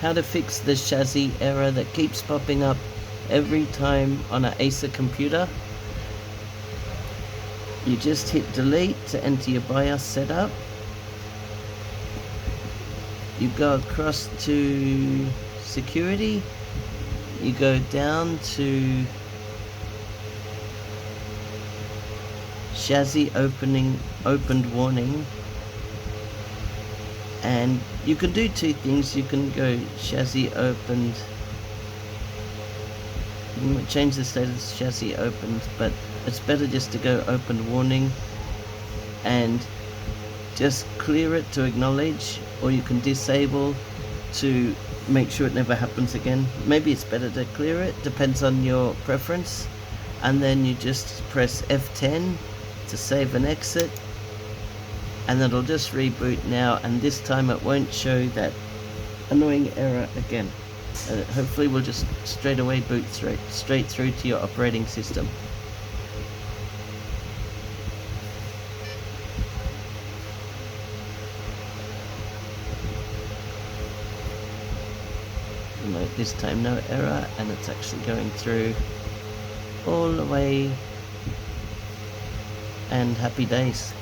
how to fix the chassis error that keeps popping up every time on an Acer computer. You just hit delete to enter your BIOS setup. You go across to security. You go down to chassis opened warning, and you can do two things. You can go chassis opened, you can change the status chassis opened, but it's better just to go opened warning and just clear it to acknowledge, or you can disable to make sure it never happens again. Maybe it's better to clear it, depends on your preference. And then you just press F10 to save and exit, and it'll just reboot now, and this time it won't show that annoying error again. Hopefully we'll just straight away boot straight through to your operating system. Note this time no error, and it's actually going through all the way, and happy days.